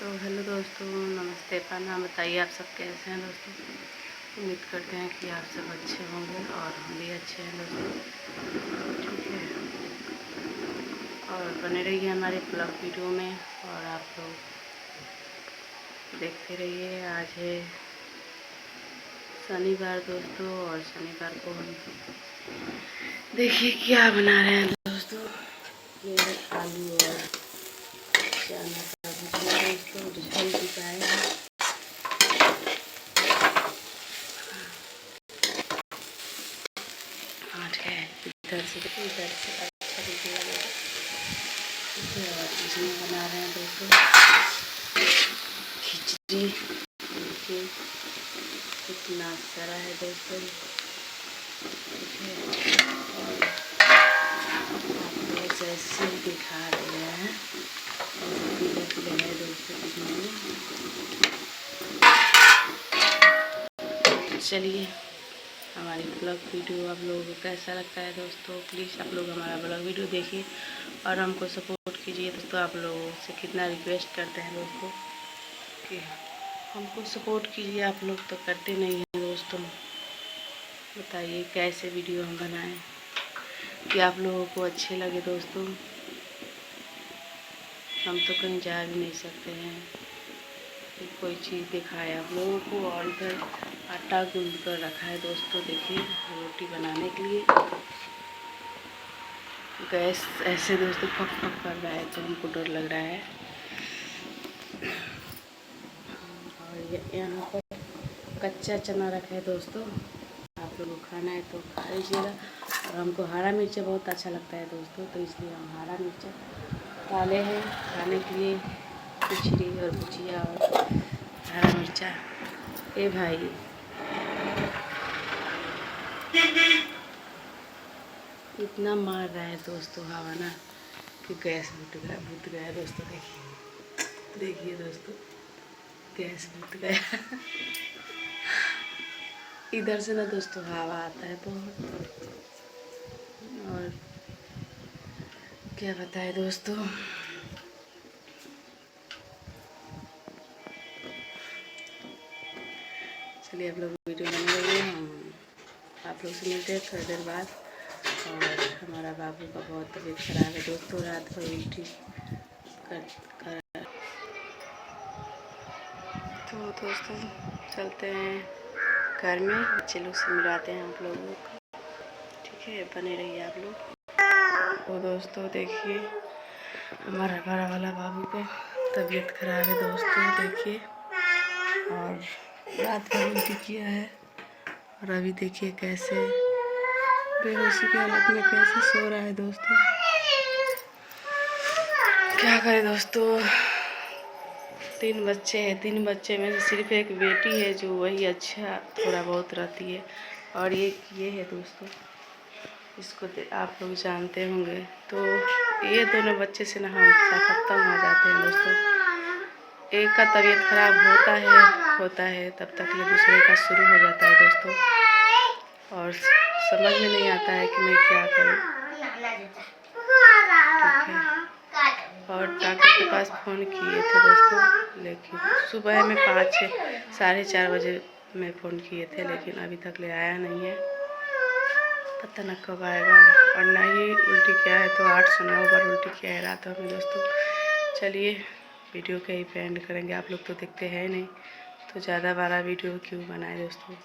तो हेलो दोस्तों, नमस्ते। अपना नाम बताइए, आप सब कैसे हैं दोस्तों। उम्मीद करते हैं कि आप सब अच्छे होंगे और हम भी अच्छे हैं दोस्तों। ठीक है, और बने रहिए हमारे ब्लॉग वीडियो में और आप लोग देखते रहिए। आज है शनिवार दोस्तों, और शनिवार को हम देखिए क्या बना रहे हैं दोस्तों। ये आलू और चना का भुजिया दोस्तों, झोल पकाए हैं। आज है इधर से अच्छा दिखने लगेगा। और इसमें बना रहे हैं दोस्तों खिचड़ी। देखिए कितना सारा है दोस्तों। और आप लोग जैसे दिखा रहे हैं पीले पीले है दोस्तों दिखने में। चलिए, हमारी ब्लॉग वीडियो आप लोगों को कैसा लगता है दोस्तों, प्लीज़ आप लोग हमारा ब्लॉग वीडियो देखिए और हमको सपोर्ट कीजिए दोस्तों। आप लोगों से कितना रिक्वेस्ट करते हैं दोस्तों कि हमको सपोर्ट कीजिए। आप लोग तो करते नहीं हैं दोस्तों। बताइए कैसे वीडियो हम बनाएं कि आप लोगों को अच्छे लगे दोस्तों। हम तो कहीं जा भी नहीं सकते हैं कि कोई चीज़ दिखाए आप लोगों को। और इधर आटा गूंद कर रखा है दोस्तों, देखिए रोटी बनाने के लिए। गैस ऐसे दोस्तों फक फक कर रहा है तो हमको डर लग रहा है। और यहाँ पर कच्चा चना रखा है दोस्तों, आप लोगों को खाना है तो खा लीजिएगा। और हमको हरा मिर्चा बहुत अच्छा लगता है दोस्तों, तो इसलिए हम हरा मिर्चा डाले हैं खाने के लिए। खिचड़ी और भुजिया और हरा मिर्चा। ए भाई इतना मार रहा है दोस्तों हवा ना कि गैस बुझ गया दोस्तों। देखिए दोस्तों, गैस बुझ गया। इधर से ना दोस्तों हवा आता है बहुत। और क्या बताए दोस्तों, चलिए आप लोग वीडियो बना रहे हैं। हम आप लोग से मिलते हैं थोड़ी देर बाद। और हमारा बाबू का बहुत तबीयत खराब है दोस्तों, रात भर उल्टी कर। तो दोस्तों चलते हैं घर में, बच्चे लोग से मिलाते हैं आप लोगों को। ठीक है, बने रहिए आप लोग। तो दोस्तों देखिए हमारा बड़ा वाला बाबू का तबीयत खराब है दोस्तों, देखिए। और रात भर उल्टी किया है और अभी देखिए कैसे बेहोशी की हालत में कैसे सो रहा है दोस्तों। क्या करें दोस्तों, 3 बच्चे हैं। 3 बच्चे में से सिर्फ एक बेटी है जो वही अच्छा थोड़ा बहुत रहती है। और ये है दोस्तों, इसको आप लोग जानते होंगे। तो ये दोनों बच्चे से ना हम खत्म हो जाते हैं दोस्तों। एक का तबीयत खराब होता है तब तक ये दूसरे का शुरू हो जाता है दोस्तों। और समझ में नहीं आता है कि मैं क्या करूं। ठीक है, और डॉक्टर के पास फ़ोन किए थे दोस्तों, लेकिन सुबह में 4:30 बजे में फ़ोन किए थे, लेकिन अभी तक ले आया नहीं है। पता न कब आएगा। और ना ही उल्टी किया है तो 8 से 9 बार उल्टी किया है रात में दोस्तों। चलिए वीडियो के ही पे एंड करेंगे। आप लोग तो देखते हैं नहीं तो ज़्यादा बड़ा वीडियो क्यों बनाए दोस्तों।